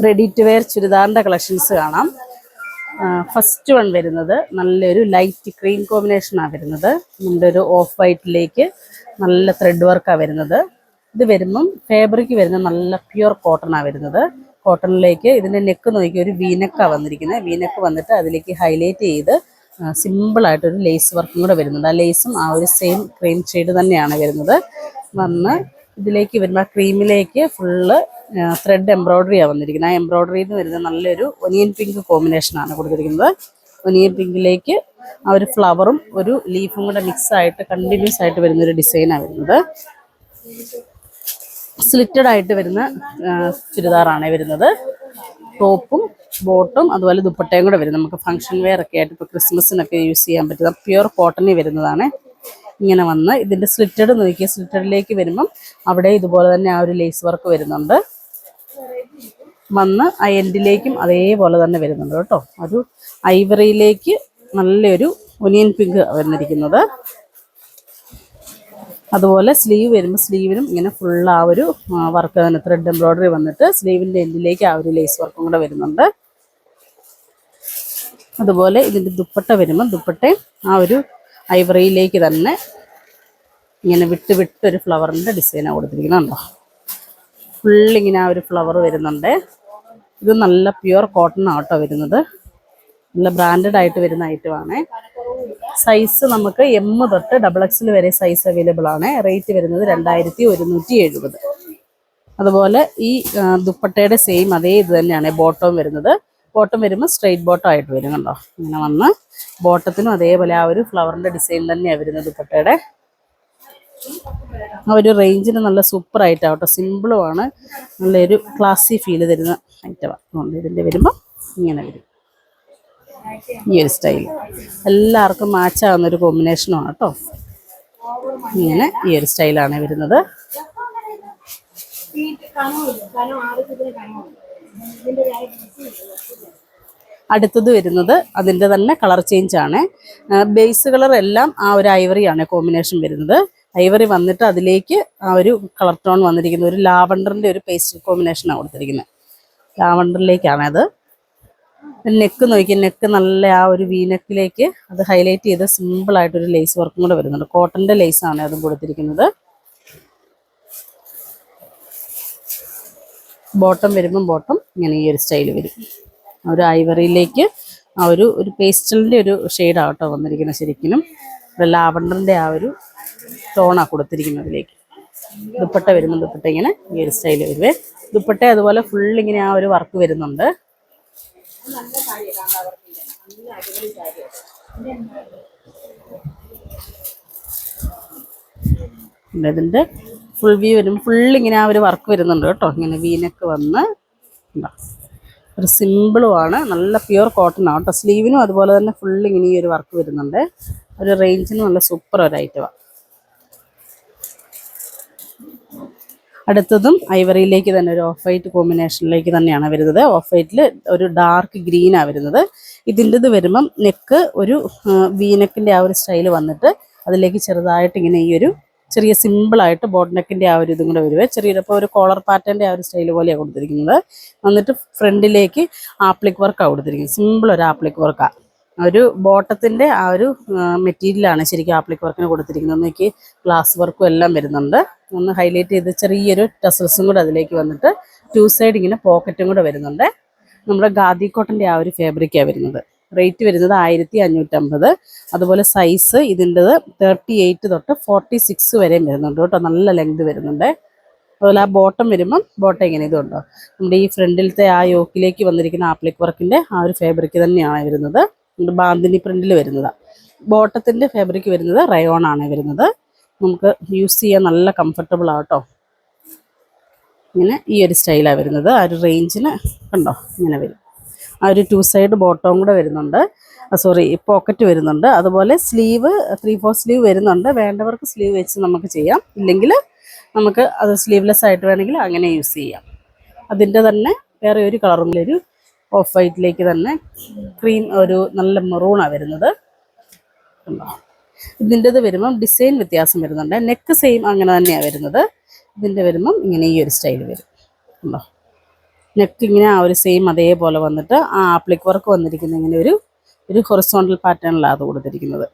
Ready to wear ചുരിദാറിൻ്റെ collections കാണാം. First one വരുന്നത് നല്ലൊരു ലൈറ്റ് ക്രീം കോമ്പിനേഷനാണ് വരുന്നത്. നമ്മുടെ ഒരു ഓഫ് വൈറ്റിലേക്ക് നല്ല ത്രെഡ് വർക്കാണ് വരുന്നത്. ഇത് വരുമ്പം ഫാബ്രിക് വരുന്നത് നല്ല പ്യുർ കോട്ടണാണ് വരുന്നത്. കോട്ടണിലേക്ക് ഇതിൻ്റെ നെക്ക് നോക്കി ഒരു വീനെക്കാണ് വന്നിരിക്കുന്നത്. വീനെക്ക് വന്നിട്ട് അതിലേക്ക് ഹൈലൈറ്റ് ചെയ്ത് സിമ്പിളായിട്ടൊരു ലേസ് വർക്കും കൂടെ വരുന്നുണ്ട്. ആ ലേസും ആ ഒരു സെയിം ക്രീം ഷെയ്ഡ് തന്നെയാണ് വരുന്നത്. വന്ന് ഇതിലേക്ക് വരുമ്പോൾ ആ ക്രീമിലേക്ക് ഫുള്ള് ത്രെഡ് എംബ്രോയ്ഡറിയാണ് വന്നിരിക്കുന്നത്. ആ എംബ്രോയ്ഡറിയിൽ നിന്ന് വരുന്ന നല്ലൊരു ഒനിയൻ പിങ്ക് കോമ്പിനേഷനാണ് കൊടുത്തിരിക്കുന്നത്. ഒനിയൻ പിങ്കിലേക്ക് ആ ഒരു ഫ്ലവറും ഒരു ലീഫും കൂടെ മിക്സ് ആയിട്ട് കണ്ടിന്യൂസ് ആയിട്ട് വരുന്നൊരു ഡിസൈനാണ് വരുന്നത്. സ്ലിറ്റഡ് ആയിട്ട് വരുന്ന ചുരിദാറാണ് വരുന്നത്. ടോപ്പും ബോട്ടും അതുപോലെ ദുപ്പട്ടയും കൂടെ വരും. നമുക്ക് ഫംഗ്ഷൻ വെയർ ഒക്കെ ആയിട്ട് ഇപ്പോൾ ക്രിസ്മസിനൊക്കെ യൂസ് ചെയ്യാൻ പറ്റുന്ന പ്യുർ കോട്ടണിൽ വരുന്നതാണ്. ഇങ്ങനെ വന്ന് ഇതിൻ്റെ സ്ലിറ്റഡ് നോക്കിയ സ്ലിറ്റഡിലേക്ക് വരുമ്പം അവിടെ ഇതുപോലെ തന്നെ ആ ഒരു ലേസ് വർക്ക് വരുന്നുണ്ട്. വന്ന് ആ എൻഡിലേക്കും അതേപോലെ തന്നെ വരുന്നുണ്ട് കേട്ടോ. ഒരു ഐവറിയിലേക്ക് നല്ലൊരു ഒനിയൻ പിങ്ക് വന്നിരിക്കുന്നത്. അതുപോലെ സ്ലീവ് വരുമ്പോൾ സ്ലീവിനും ഇങ്ങനെ ഫുൾ ആ ഒരു വർക്ക് തന്നെ ത്രെഡ് എംബ്രോയ്ഡറി വന്നിട്ട് സ്ലീവിൻ്റെ എൻഡിലേക്ക് ആ ഒരു ലേസ് വർക്കും കൂടെ വരുന്നുണ്ട്. അതുപോലെ ഇതിൻ്റെ ദുപ്പട്ട വരുമ്പോൾ ദുപ്പട്ടയും ആ ഒരു ഐവറിയിലേക്ക് തന്നെ ഇങ്ങനെ വിട്ടൊരു ഫ്ലവറിൻ്റെ ഡിസൈനാണ് കൊടുത്തിരിക്കുന്നുണ്ടോ. ഫുള്ളിങ്ങനെ ആ ഒരു ഫ്ലവർ വരുന്നുണ്ട്. ഇത് നല്ല പ്യുർ കോട്ടൺ ആട്ടോ വരുന്നത്. നല്ല ബ്രാൻഡഡ് ആയിട്ട് വരുന്ന ഐറ്റമാണ്. സൈസ് നമുക്ക് M തൊട്ട് XXL വരെ സൈസ് അവൈലബിൾ ആണ്. റേറ്റ് വരുന്നത് 2170. അതുപോലെ ഈ ദുപ്പട്ടയുടെ സെയിം അതേ ഇത് തന്നെയാണ് ബോട്ടം വരുന്നത്. ബോട്ടം വരുമ്പോൾ സ്ട്രെയിറ്റ് ബോട്ടം ആയിട്ട് വരും കണ്ടോ. ഇങ്ങനെ വന്ന് ബോട്ടത്തിനും അതേപോലെ ആ ഒരു ഫ്ലവറിൻ്റെ ഡിസൈൻ തന്നെയാണ് വരുന്നത്. ദുപ്പട്ടയുടെ ആ ഒരു റേഞ്ചിന് നല്ല സൂപ്പർ ആയിട്ടാവട്ടോ. സിമ്പിളുമാണ്, നല്ലൊരു ക്ലാസി ഫീല് തരുന്ന ഐറ്റമാണ്. അതുകൊണ്ട് ഇതിൻ്റെ വരുമ്പോൾ ഇങ്ങനെ വരും ഈ ഒരു സ്റ്റൈൽ. എല്ലാവർക്കും മാച്ചാവുന്നൊരു കോമ്പിനേഷനുമാണ് കേട്ടോ. ഇങ്ങനെ ഈ ഒരു സ്റ്റൈലാണ് വരുന്നത്. അടുത്തത് വരുന്നത് അതിൻ്റെ തന്നെ കളർ ചേഞ്ച് ആണ്. ബേസ് കളർ എല്ലാം ആ ഒരു ഐവറിയാണ് കോമ്പിനേഷൻ വരുന്നത്. ഐവറി വന്നിട്ട് അതിലേക്ക് ആ ഒരു കളർ ടോൺ വന്നിരിക്കുന്ന ഒരു ലാവണ്ടറിൻ്റെ ഒരു പേസ്റ്റൽ കോമ്പിനേഷനാണ് കൊടുത്തിരിക്കുന്നത്. ലാവണ്ടറിലേക്കാണ് അത്. നെക്ക് നോക്കി, നെക്ക് നല്ല ആ ഒരു വീനെക്കിലേക്ക് അത് ഹൈലൈറ്റ് ചെയ്ത് സിമ്പിളായിട്ടൊരു ലേസ് വർക്കും കൂടെ വരുന്നുണ്ട്. കോട്ടൻ്റെ ലേസാണ് അതും കൊടുത്തിരിക്കുന്നത്. ബോട്ടം വരുമ്പം ബോട്ടം ഇങ്ങനെ ഈ ഒരു സ്റ്റൈൽ വരും. ഒരു ഐവറിയിലേക്ക് ആ ഒരു പേസ്റ്റലിൻ്റെ ഒരു ഷെയ്ഡാട്ടോ വന്നിരിക്കുന്നത്. ശരിക്കും ലാവണ്ടറിൻ്റെ ആ ഒരു ടോണാണ് കൊടുത്തിരിക്കുന്നതിലേക്ക്. ദുപ്പട്ട വരുമ്പോൾ ദുപ്പട്ട ഇങ്ങനെ ഈ ഒരു സ്റ്റൈൽ വരുവേ. ദുപ്പട്ട അതുപോലെ ഫുള്ളിങ്ങനെ ആ ഒരു വർക്ക് വരുന്നുണ്ട്. ഇതിൻ്റെ ഫുൾ വ്യൂ വരുമ്പോൾ ഫുള്ളിങ്ങനെ ആ ഒരു വർക്ക് വരുന്നുണ്ട് കേട്ടോ. ഇങ്ങനെ വീനൊക്കെ വന്ന് ഒരു സിമ്പിളുമാണ്. നല്ല പ്യുർ കോട്ടൺ ആണ് കേട്ടോ. സ്ലീവിനും അതുപോലെ തന്നെ ഫുള്ളിങ്ങനെ ഈ ഒരു വർക്ക് വരുന്നുണ്ട്. ഒരു റേഞ്ചിന് നല്ല സൂപ്പർ ഒരു ഐറ്റമാണ്. അടുത്തതും ഐവറിയിലേക്ക് തന്നെ ഒരു ഓഫ് വൈറ്റ് കോമ്പിനേഷനിലേക്ക് തന്നെയാണ് വരുന്നത്. ഓഫ് വൈറ്റിൽ ഒരു ഡാർക്ക് ഗ്രീനാണ് വരുന്നത്. ഇതിൻ്റെത് വരുമ്പം നെക്ക് ഒരു വീനെക്കിൻ്റെ ആ ഒരു സ്റ്റൈൽ വന്നിട്ട് അതിലേക്ക് ചെറുതായിട്ട് ഇങ്ങനെ ഈ ഒരു ചെറിയ സിമ്പിളായിട്ട് ബോട്ട് നെക്കിൻ്റെ ആ ഒരു ഇതും കൂടെ വരുവേ. ചെറിയൊരു ഇപ്പോൾ ഒരു കോളർ പാറ്റേൻ്റെ ആ ഒരു സ്റ്റൈൽ പോലെയാണ് കൊടുത്തിരിക്കുന്നത്. എന്നിട്ട് ഫ്രണ്ടിലേക്ക് ആപ്ലിക് വർക്കാണ് കൊടുത്തിരിക്കുന്നത്. സിമ്പിൾ ഒരു ആപ്ലിക് വർക്കാണ്. ഒരു ബോട്ടത്തിൻ്റെ ആ ഒരു മെറ്റീരിയലാണ് ശരിക്കും ആപ്ലിക് വർക്കിന് കൊടുത്തിരിക്കുന്നത്. നോക്കി ഗ്ലാസ് വർക്കും എല്ലാം വരുന്നുണ്ട്. ഒന്ന് ഹൈലൈറ്റ് ചെയ്ത് ചെറിയൊരു ടസൽസും കൂടെ അതിലേക്ക് വന്നിട്ട് 2 സൈഡ് ഇങ്ങനെ പോക്കറ്റും കൂടെ വരുന്നുണ്ട്. നമ്മുടെ ഖാദി കോട്ടൻ്റെ ആ ഒരു ഫാബ്രിക്കാണ് വരുന്നത്. റേറ്റ് വരുന്നത് 1550. അതുപോലെ സൈസ് ഇതിൻ്റെത് 38 തൊട്ട് 46 വരെയും വരുന്നുണ്ട് കേട്ടോ. നല്ല ലെങ്ത് വരുന്നുണ്ട്. അതുപോലെ ആ ബോട്ടം വരുമ്പം ബോട്ടം ഇങ്ങനെ ഇതുണ്ടോ നമ്മുടെ ഈ ഫ്രണ്ടിലത്തെ ആ യോക്കിലേക്ക് വന്നിരിക്കുന്ന ആപ്ലിക് വർക്കിൻ്റെ ആ ഒരു ഫാബ്രിക് തന്നെയാണ് വരുന്നത്. ബാന്തിനി പ്രിന്റിൽ വരുന്നതാണ്. ബോട്ടത്തിൻ്റെ ഫാബ്രിക് വരുന്നത് റയോൺ ആണ് വരുന്നത്. നമുക്ക് യൂസ് ചെയ്യാൻ നല്ല കംഫർട്ടബിൾ ആട്ടോ. ഇങ്ങനെ ഈ ഒരു സ്റ്റൈലാണ് വരുന്നത്. ആ ഒരു റേഞ്ചിന് കണ്ടോ ഇങ്ങനെ വരും. ആ ഒരു 2 സൈഡ് ബോട്ടവും കൂടെ വരുന്നുണ്ട്. പോക്കറ്റ് വരുന്നുണ്ട്. അതുപോലെ സ്ലീവ് 3/4 സ്ലീവ് വരുന്നുണ്ട്. വേണ്ടവർക്ക് സ്ലീവ് വെച്ച് നമുക്ക് ചെയ്യാം. ഇല്ലെങ്കിൽ നമുക്ക് അത് സ്ലീവ്ലെസ് ആയിട്ട് വേണമെങ്കിൽ അങ്ങനെ യൂസ് ചെയ്യാം. അതിൻ്റെ തന്നെ വേറെ ഒരു കളറിലൊരു ഓഫ് വൈറ്റിലേക്ക് തന്നെ ക്രീം ഒരു നല്ല മെറൂണാണ് വരുന്നത്. ഇതിൻ്റെത് വരുമ്പം ഡിസൈൻ വ്യത്യാസം വരുന്നുണ്ട്. നെക്ക് സെയിം അങ്ങനെ തന്നെയാണ് വരുന്നത്. ഇതിൻ്റെ വരുമ്പം ഇങ്ങനെ ഈ ഒരു സ്റ്റൈൽ വരും. നെക്ക് ഇങ്ങനെ ആ ഒരു സെയിം അതേപോലെ വന്നിട്ട് ആ ആപ്ലിക് വർക്ക് വന്നിരിക്കുന്ന ഇങ്ങനെ ഒരു ഹൊറിസോണ്ടൽ പാറ്റേണിലാണ് അത് കൊടുത്തിരിക്കുന്നത്.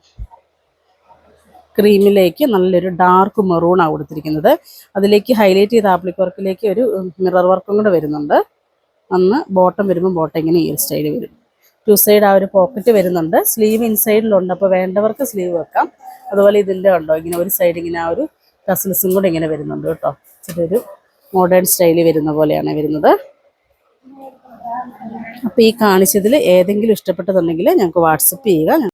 ക്രീമിലേക്ക് നല്ലൊരു ഡാർക്ക് മെറൂണാണ് കൊടുത്തിരിക്കുന്നത്. അതിലേക്ക് ഹൈലൈറ്റ് ചെയ്ത ആപ്ലിക് വർക്കിലേക്ക് ഒരു മിറർ വർക്കും കൂടെ വരുന്നുണ്ട്. ബോട്ടം വരുമ്പോൾ ബോട്ടം ഇങ്ങനെ ഈ സ്റ്റൈൽ വരും. 2 സൈഡ് ആ ഒരു പോക്കറ്റ് വരുന്നുണ്ട്. സ്ലീവ് ഇൻസൈഡിലുണ്ട്, അപ്പോൾ വേണ്ടവർക്ക് സ്ലീവ് വെക്കാം. അതുപോലെ ഇതിൻ്റെ ഉണ്ടോ ഇങ്ങനെ ഒരു സൈഡ് ഇങ്ങനെ ആ ഒരു ടസൽസും കൂടെ ഇങ്ങനെ വരുന്നുണ്ട് കേട്ടോ. ഇതൊരു മോഡേൺ സ്റ്റൈലിൽ വരുന്ന പോലെയാണ് വരുന്നത്. അപ്പോൾ ഈ കാണിച്ചതിൽ ഏതെങ്കിലും ഇഷ്ടപ്പെട്ടതുണ്ടെങ്കിൽ ഞങ്ങൾക്ക് വാട്സപ്പ് ചെയ്യുക.